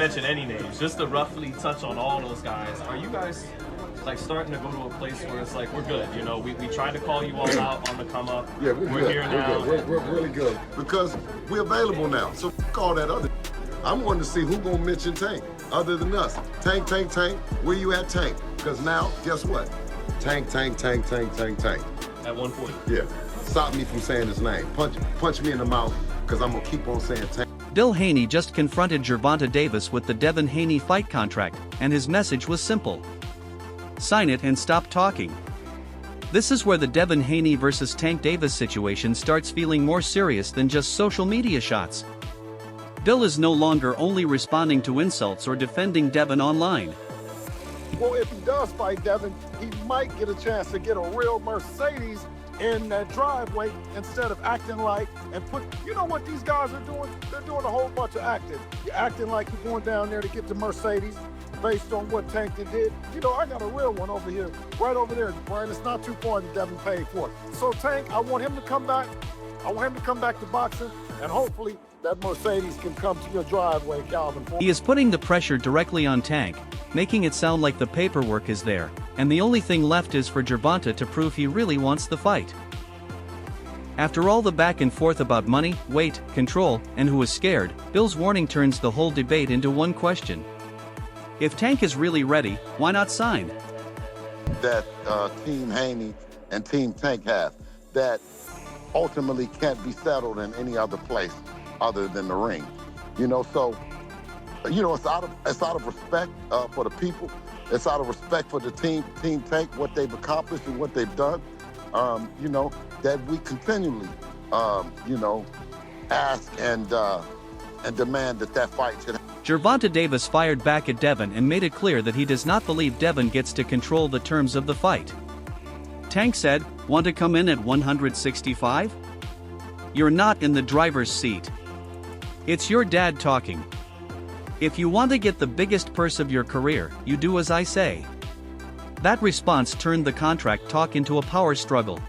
mention any names, just to roughly touch on all those guys. Are you guys like starting to go to a place where it's like we're good? You know, we tried to call you all out on the come up. Yeah, we're good. Here now. We're good. We're really good because we're available now. So all that other. I'm wanting to see who gonna mention Tank other than us. Tank, Tank, Tank. Where you at, Tank? Because now, guess what? Tank, Tank, Tank, Tank, Tank, Tank. At one point. Yeah. Stop me from saying his name. Punch me in the mouth because I'm gonna keep on saying Tank. Bill Haney just confronted Gervonta Davis with the Devin Haney fight contract, and his message was simple. Sign it and stop talking. This is where the Devin Haney versus Tank Davis situation starts feeling more serious than just social media shots. Bill is no longer only responding to insults or defending Devin online. Well, if he does fight Devin, he might get a chance to get a real Mercedes in that driveway instead of acting like you know what these guys are doing? They're doing a whole bunch of acting. You're acting like you're going down there to get the Mercedes based on what Tank did. You know, I got a real one over here, right over there, Brian. It's not too far that Devin paid for it. So Tank, I want him to come back. I want him to come back to boxing, and hopefully that Mercedes can come to your driveway, Calvin. He is putting the pressure directly on Tank, making it sound like the paperwork is there, and the only thing left is for Gervonta to prove he really wants the fight. After all the back and forth about money, weight, control, and who is scared, Bill's warning turns the whole debate into one question. If Tank is really ready, why not sign? That Team Haney and Team Tank have that ultimately can't be settled in any other place other than the ring. You know, so it's out of respect for the people. It's out of respect for the team Tank, what they've accomplished and what they've done. You know, that we continually ask and demand that fight should happen. Gervonta Davis fired back at Devin and made it clear that he does not believe Devin gets to control the terms of the fight. Tank said, "Want to come in at 165? You're not in the driver's seat. It's your dad talking. If you want to get the biggest purse of your career, you do as I say." That response turned the contract talk into a power struggle.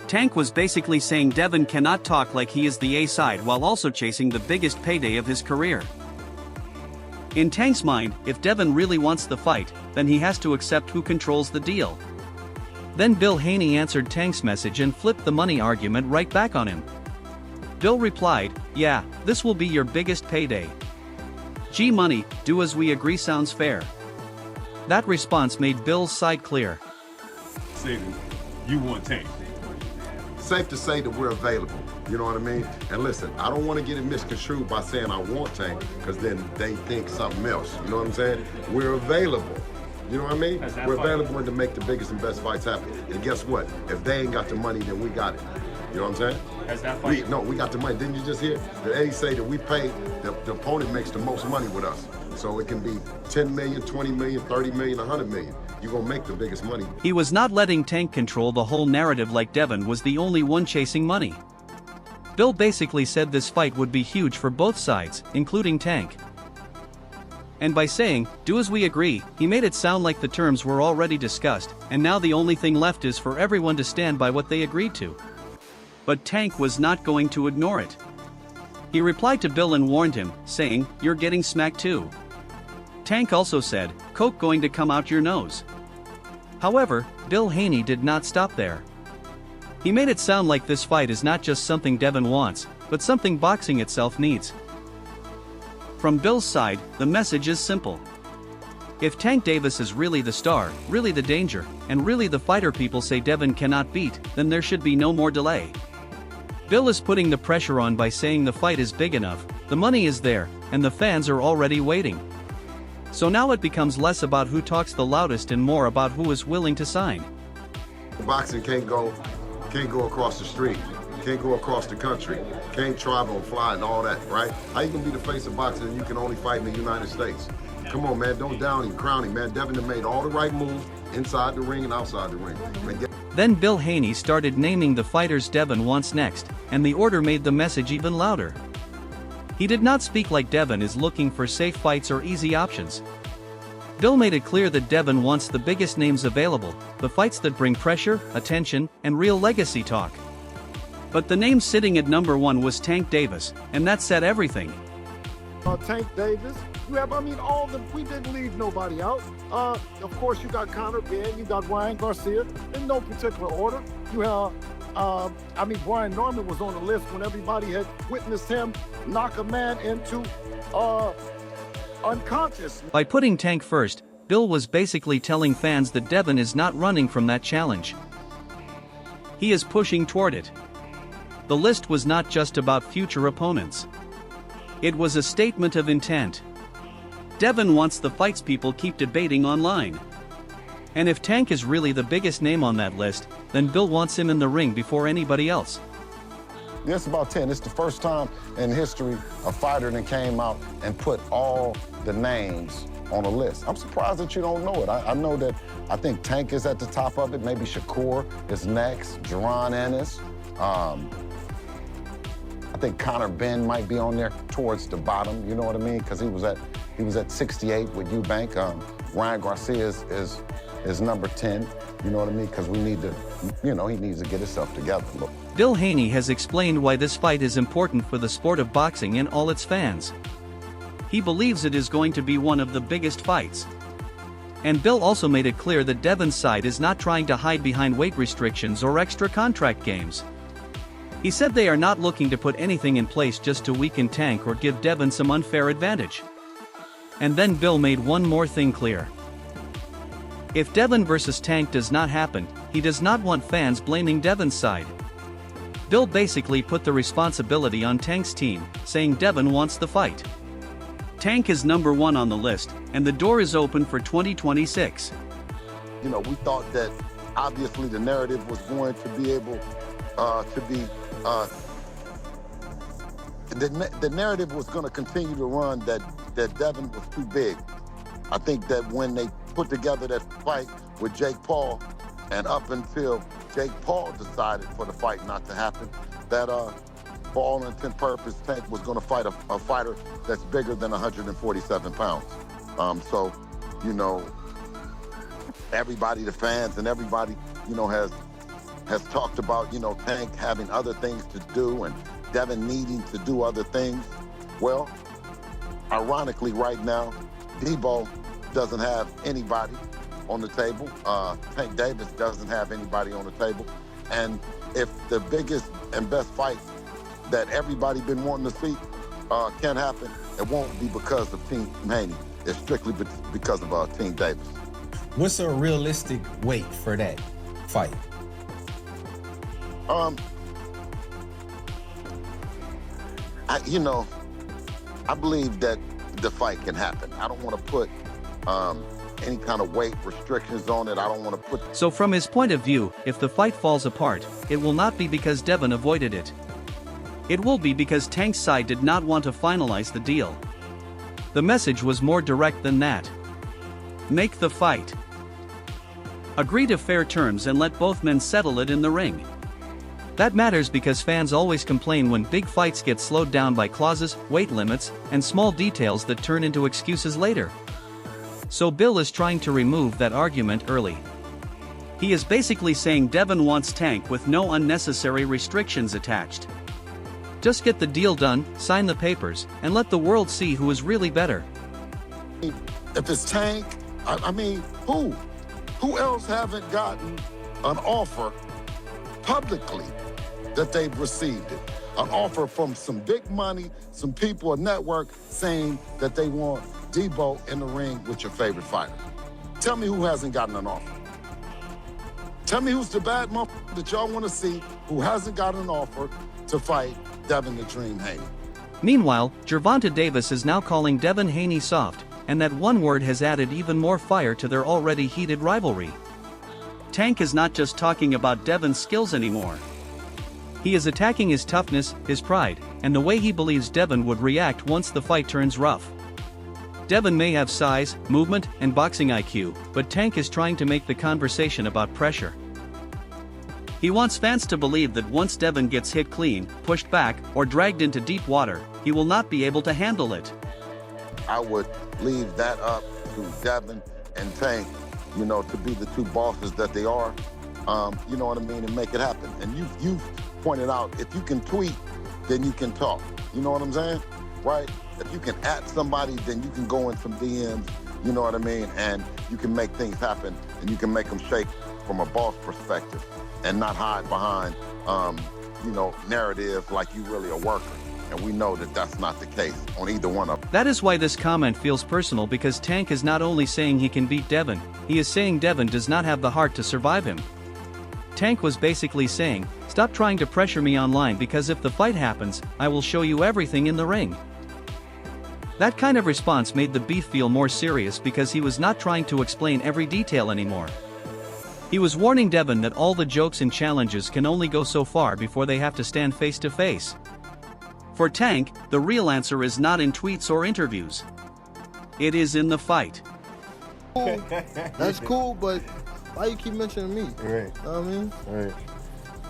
Tank was basically saying Devin cannot talk like he is the A-side while also chasing the biggest payday of his career. In Tank's mind, if Devin really wants the fight, then he has to accept who controls the deal. Then Bill Haney answered Tank's message and flipped the money argument right back on him. Bill replied, "Yeah, this will be your biggest payday. G money, do as we agree sounds fair." That response made Bill's side clear. Say you want Tank. Safe to say that we're available, you know what I mean? And listen, I don't want to get it misconstrued by saying I want Tank, because then they think something else, you know what I'm saying? We're available, you know what I mean? We're available to make the biggest and best fights happen. And guess what? If they ain't got the money, then we got it. You know what I'm saying? Has that fight? We got the money. Didn't you just hear? The Eddie say that we pay, the opponent makes the most money with us. So it can be 10 million, 20 million, 30 million, 100 million. You're gonna make the biggest money. He was not letting Tank control the whole narrative like Devin was the only one chasing money. Bill basically said this fight would be huge for both sides, including Tank. And by saying, "Do as we agree," he made it sound like the terms were already discussed, and now the only thing left is for everyone to stand by what they agreed to. But Tank was not going to ignore it. He replied to Bill and warned him, saying, "You're getting smacked too." Tank also said, "Coke going to come out your nose." However, Bill Haney did not stop there. He made it sound like this fight is not just something Devin wants, but something boxing itself needs. From Bill's side, the message is simple. If Tank Davis is really the star, really the danger, and really the fighter people say Devin cannot beat, then there should be no more delay. Bill is putting the pressure on by saying the fight is big enough, the money is there, and the fans are already waiting. So now it becomes less about who talks the loudest and more about who is willing to sign. Boxing can't go across the street, can't go across the country, can't travel and fly and all that, right? How you gonna be the face of boxing and you can only fight in the United States? Come on, man, don't down him, crown him, man. Devin made all the right moves inside the ring and outside the ring. Then Bill Haney started naming the fighters Devin wants next, and the order made the message even louder. He did not speak like Devin is looking for safe fights or easy options. Bill made it clear that Devin wants the biggest names available, the fights that bring pressure, attention, and real legacy talk. But the name sitting at number one was Tank Davis, and that said everything. Tank Davis, You have, I mean, all the, we didn't leave nobody out. Of course, you got Conor Ben, you got Ryan Garcia, in no particular order. You have, I mean, Brian Norman was on the list when everybody had witnessed him knock a man into unconscious. By putting Tank first, Bill was basically telling fans that Devin is not running from that challenge. He is pushing toward it. The list was not just about future opponents. It was a statement of intent. Devin wants the fights people keep debating online. And if Tank is really the biggest name on that list, then Bill wants him in the ring before anybody else. It's about 10. It's the first time in history a fighter that came out and put all the names on a list. I'm surprised that you don't know it. I know that I think Tank is at the top of it. Maybe Shakur is next. Jaron Ennis. I think Conor Ben might be on there towards the bottom. You know what I mean? Because he was at 68 with Eubank. Ryan Garcia is number 10. You know what I mean? Because we need to, you know, he needs to get himself together. Look. Bill Haney has explained why this fight is important for the sport of boxing and all its fans. He believes it is going to be one of the biggest fights. And Bill also made it clear that Devin's side is not trying to hide behind weight restrictions or extra contract games. He said they are not looking to put anything in place just to weaken Tank or give Devin some unfair advantage. And then Bill made one more thing clear. If Devin versus Tank does not happen, he does not want fans blaming Devin's side. Bill basically put the responsibility on Tank's team, saying Devin wants the fight. Tank is number 1 on the list, and the door is open for 2026. You know, we thought that obviously the narrative was going to be able the narrative was going to continue to run that Devin was too big. I think that when they put together that fight with Jake Paul, and up until Jake Paul decided for the fight not to happen, that for all intent and purpose, Tank was going to fight a fighter that's bigger than 147 pounds. So, you know, everybody, the fans and everybody, you know, has talked about, you know, Tank having other things to do and Devin needing to do other things. Well, ironically right now, Debo doesn't have anybody on the table. Tank Davis doesn't have anybody on the table. And if the biggest and best fight that everybody been wanting to see can happen, it won't be because of Team Haney. It's strictly because of Team Davis. What's a realistic weight for that fight? I believe that the fight can happen. I don't want to put any kind of weight restrictions on it. I don't want to put... So from his point of view, if the fight falls apart, it will not be because Devin avoided it. It will be because Tank's side did not want to finalize the deal. The message was more direct than that. Make the fight. Agree to fair terms and let both men settle it in the ring. That matters because fans always complain when big fights get slowed down by clauses, weight limits, and small details that turn into excuses later. So Bill is trying to remove that argument early. He is basically saying Devin wants Tank with no unnecessary restrictions attached. Just get the deal done, sign the papers, and let the world see who is really better. If it's Tank, I mean, who? Who else haven't gotten an offer publicly that they've received it? An offer from some big money, some people, a network saying that they want Debo in the ring with your favorite fighter. Tell me who hasn't gotten an offer. Tell me who's the bad motherfucker that y'all want to see who hasn't gotten an offer to fight Devin the Dream Haney. Meanwhile, Gervonta Davis is now calling Devin Haney soft, and that one word has added even more fire to their already heated rivalry. Tank is not just talking about Devin's skills anymore. He is attacking his toughness, his pride, and the way he believes Devin would react once the fight turns rough. Devin may have size, movement, and boxing IQ, but Tank is trying to make the conversation about pressure. He wants fans to believe that once Devin gets hit clean, pushed back, or dragged into deep water, he will not be able to handle it. I would leave that up to Devin and Tank, you know, to be the two bosses that they are, you know what I mean, and make it happen. And you've pointed out, if you can tweet, then you can talk. You know what I'm saying? right? If you can at somebody, then you can go in some DMs, you know what I mean? And you can make things happen, and you can make them shake from a boss perspective and not hide behind, narrative like you really a worker. And we know that that's not the case on either one of them. That is why this comment feels personal, because Tank is not only saying he can beat Devin, he is saying Devin does not have the heart to survive him. Tank was basically saying, stop trying to pressure me online, because if the fight happens, I will show you everything in the ring. That kind of response made the beef feel more serious, because he was not trying to explain every detail anymore. He was warning Devin that all the jokes and challenges can only go so far before they have to stand face to face. For Tank, the real answer is not in tweets or interviews. It is in the fight. That's cool, but why you keep mentioning me? Right. You know what I mean? Right.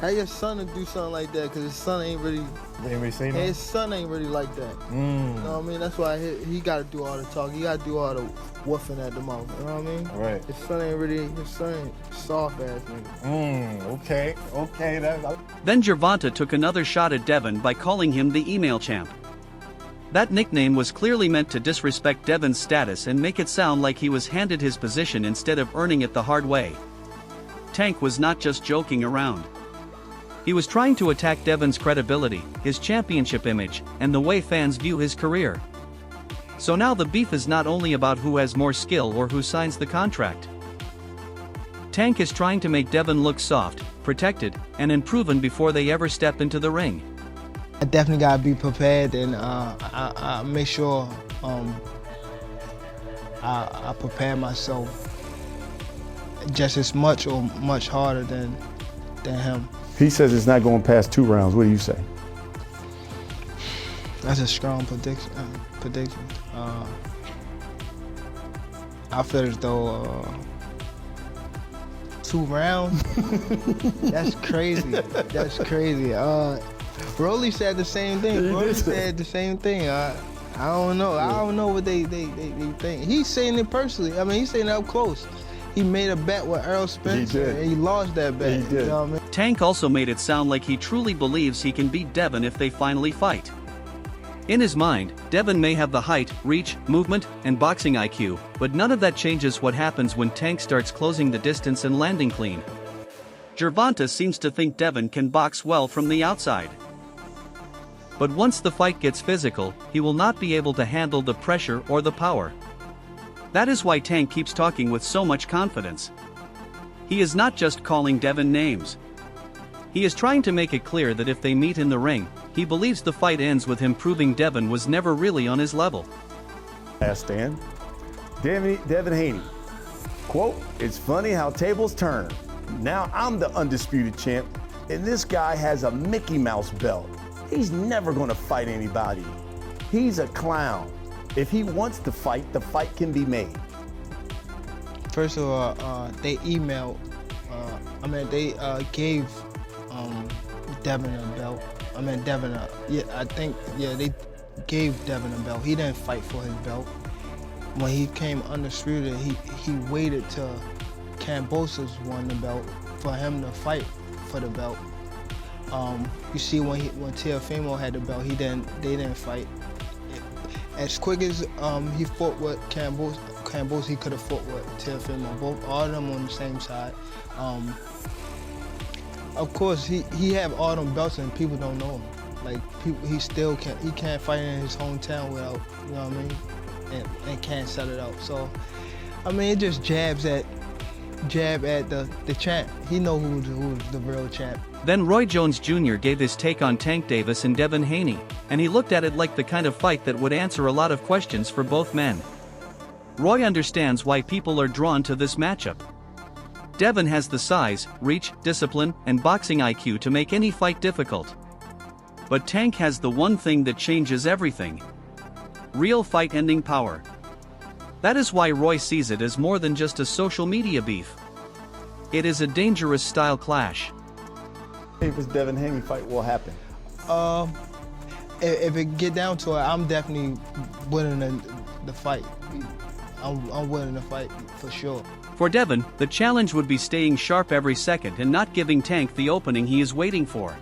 How your son to do something like that? Because his son ain't really. Anybody say that? His son ain't really like that. You know what I mean? That's why he got to do all the talking. He got to do all the woofing at the mouth. You know what I mean? Right. His son ain't soft ass nigga. Okay. Then Gervonta took another shot at Devin by calling him the email champ. That nickname was clearly meant to disrespect Devin's status and make it sound like he was handed his position instead of earning it the hard way. Tank was not just joking around. He was trying to attack Devin's credibility, his championship image, and the way fans view his career. So now the beef is not only about who has more skill or who signs the contract. Tank is trying to make Devin look soft, protected, and unproven before they ever step into the ring. I definitely gotta be prepared, and I make sure I prepare myself just as much or much harder than him. He says it's not going past 2 rounds. What do you say? That's a strong prediction. I feel as though 2 rounds. That's crazy. That's crazy. Broly said the same thing. Broly said the same thing. I don't know. I don't know what they think. He's saying it personally. I mean, he's saying it up close. He made a bet with Errol Spencer, and he lost that bet. He did. You know what I mean? Tank also made it sound like he truly believes he can beat Devin if they finally fight. In his mind, Devin may have the height, reach, movement, and boxing IQ, but none of that changes what happens when Tank starts closing the distance and landing clean. Gervonta seems to think Devin can box well from the outside. But once the fight gets physical, he will not be able to handle the pressure or the power. That is why Tank keeps talking with so much confidence. He is not just calling Devin names. He is trying to make it clear that if they meet in the ring, he believes the fight ends with him proving Devin was never really on his level. Last stand. Devin Haney. Quote, "It's funny how tables turn. Now I'm the undisputed champ, and this guy has a Mickey Mouse belt. He's never going to fight anybody. He's a clown. If he wants to fight, the fight can be made." They emailed. They gave Devin a belt. They gave Devin a belt. He didn't fight for his belt. When he came undisputed, he waited till Kambosos won the belt for him to fight for the belt. You see, when Teofimo had the belt, they didn't fight. As quick as he fought with Kambosos, he could have fought with Teofimo. All of them on the same side. Of course, he have all them belts and people don't know him. Like he can't fight in his hometown without, you know what I mean, and can't set it out. So, I mean, it just jab at the champ. He know who's the real champ. Then Roy Jones Jr. gave his take on Tank Davis and Devin Haney, and he looked at it like the kind of fight that would answer a lot of questions for both men. Roy understands why people are drawn to this matchup. Devin has the size, reach, discipline, and boxing IQ to make any fight difficult. But Tank has the one thing that changes everything: real fight-ending power. That is why Roy sees it as more than just a social media beef. It is a dangerous style clash. If this Devin Haney fight will happen. If it get down to it, I'm definitely winning the fight. I'm winning the fight for sure. For Devin, the challenge would be staying sharp every second and not giving Tank the opening he is waiting for.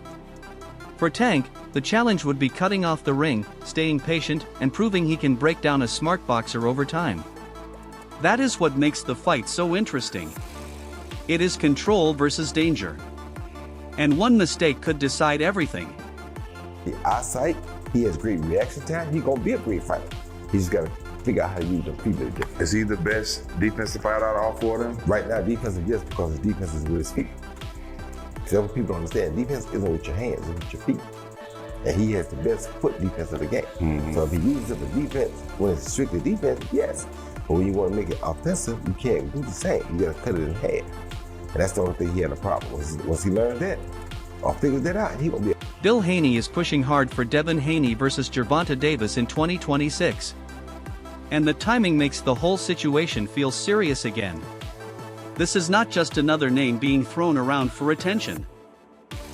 For Tank, the challenge would be cutting off the ring, staying patient, and proving he can break down a smart boxer over time. That is what makes the fight so interesting. It is control versus danger. And one mistake could decide everything. The eyesight, he has great reaction time, he's gonna be a great fighter. He's got to figure out how to use the people. Is he the best defensive fighter out of all four of them? Right now, defensive, yes, because his defense is with his feet. So what people don't understand, defense isn't with your hands, it's with your feet. And he has the best foot defense of the game. So if he uses it for defense, when it's strictly defense, yes. But when you want to make it offensive, you can't do the same. You gotta cut it in half. And that's the only thing he had a problem with. Once he learned that, or figures that out, he gonna be. Bill Haney is pushing hard for Devin Haney versus Gervonta Davis in 2026. And the timing makes the whole situation feel serious again. This is not just another name being thrown around for attention.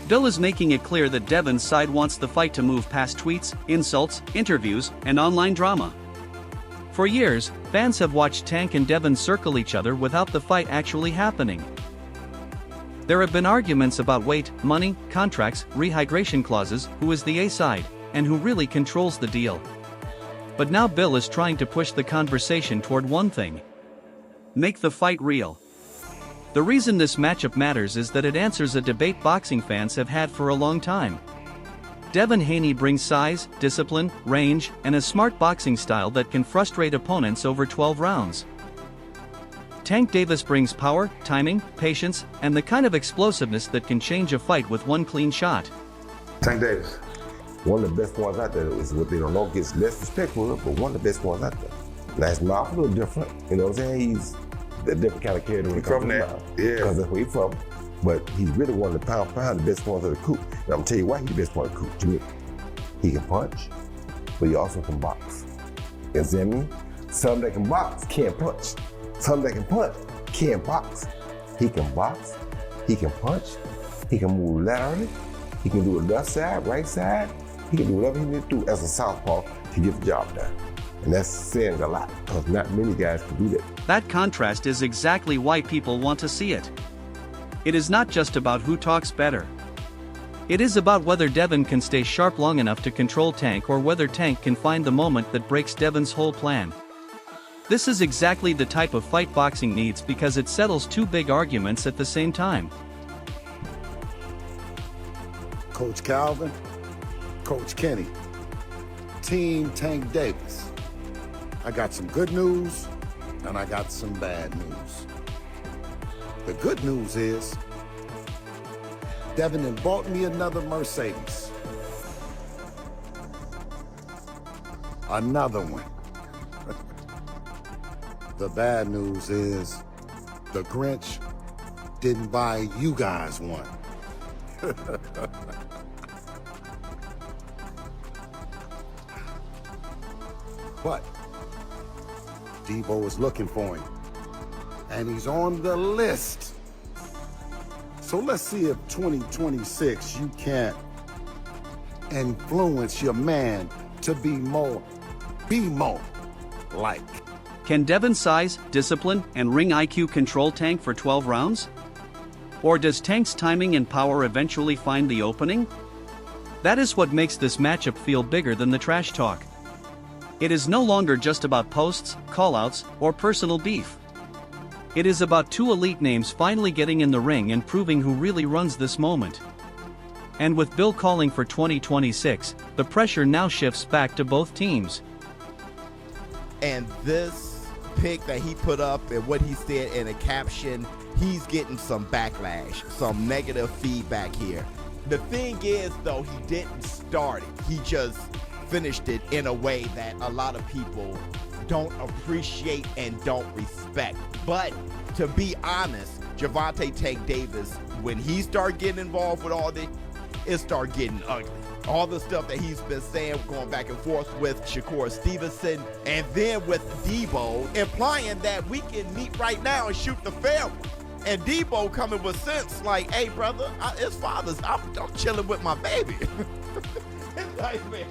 Bill is making it clear that Devin's side wants the fight to move past tweets, insults, interviews, and online drama. For years, fans have watched Tank and Devin circle each other without the fight actually happening. There have been arguments about weight, money, contracts, rehydration clauses, who is the A side, and who really controls the deal. But now Bill is trying to push the conversation toward one thing: make the fight real. The reason this matchup matters is that it answers a debate boxing fans have had for a long time. Devin Haney brings size, discipline, range, and a smart boxing style that can frustrate opponents over 12 rounds. Tank Davis brings power, timing, patience, and the kind of explosiveness that can change a fight with one clean shot. Tank Davis. One of the best ones out there is what they don't know gets less respect for it, but one of the best ones out there. Now his mouth a little different, you know what I'm saying? He's a different kind of character when it comes to the mouth. Yeah. Because that's where he's from. But he's really one of the pound for pound, the best ones of the coop. And I'm gonna tell you why he's the best one of the coop to me. He can punch, but he also can box. You understand me? Some that can box can't punch. Some that can punch can't box. He can box, he can punch, he can move laterally, he can do it left side, right side, he can do whatever he needs to do as a southpaw to get the job done. And that's saying a lot, because not many guys can do that. That contrast is exactly why people want to see it. It is not just about who talks better. It is about whether Devin can stay sharp long enough to control Tank, or whether Tank can find the moment that breaks Devin's whole plan. This is exactly the type of fight boxing needs, because it settles two big arguments at the same time. Coach Calvin, Coach Kenny, Team Tank Davis. I got some good news and I got some bad news. The good news is Devin had bought me another Mercedes. Another one. The bad news is the Grinch didn't buy you guys one. But Debo is looking for him, and he's on the list. So let's see if 2026 you can't influence your man to be more like. Can Devin's size, discipline, and ring IQ control Tank for 12 rounds? Or does Tank's timing and power eventually find the opening? That is what makes this matchup feel bigger than the trash talk. It is no longer just about posts, callouts, or personal beef. It is about two elite names finally getting in the ring and proving who really runs this moment. And with Bill calling for 2026, the pressure now shifts back to both teams. And this pic that he put up and what he said in a caption, he's getting some backlash, some negative feedback here. The thing is, though, he didn't start it. He just finished it in a way that a lot of people don't appreciate and don't respect. But to be honest, Gervonta Tank Davis, when he started getting involved with all this, it started getting ugly. All the stuff that he's been saying, going back and forth with Shakur Stevenson, and then with Debo, implying that we can meet right now and shoot the fair one. And Debo coming with sense, like, hey, brother, it's fathers. I'm chilling with my baby. It's like, man.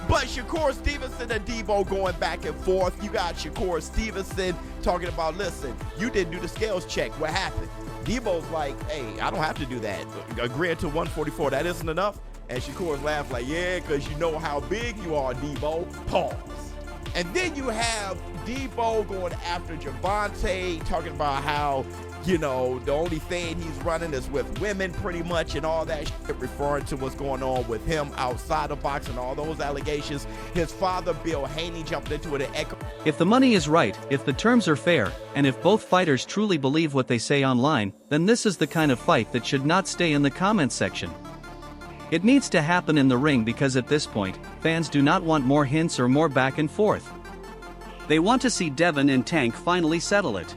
But Shakur Stevenson and Debo going back and forth. You got Shakur Stevenson talking about, listen, you didn't do the scales check. What happened? Debo's like, hey, I don't have to do that. Agreeing to 144, that isn't enough? And Shakur's laughed like, yeah, because you know how big you are, Debo. Pause. And then you have Debo going after Gervonta, talking about how, you know, the only thing he's running is with women pretty much and all that shit, referring to what's going on with him outside of boxing, all those allegations. His father, Bill Haney, jumped into it and echoed. If the money is right, if the terms are fair, and if both fighters truly believe what they say online, then this is the kind of fight that should not stay in the comments section. It needs to happen in the ring because at this point, fans do not want more hints or more back and forth. They want to see Devin and Tank finally settle it.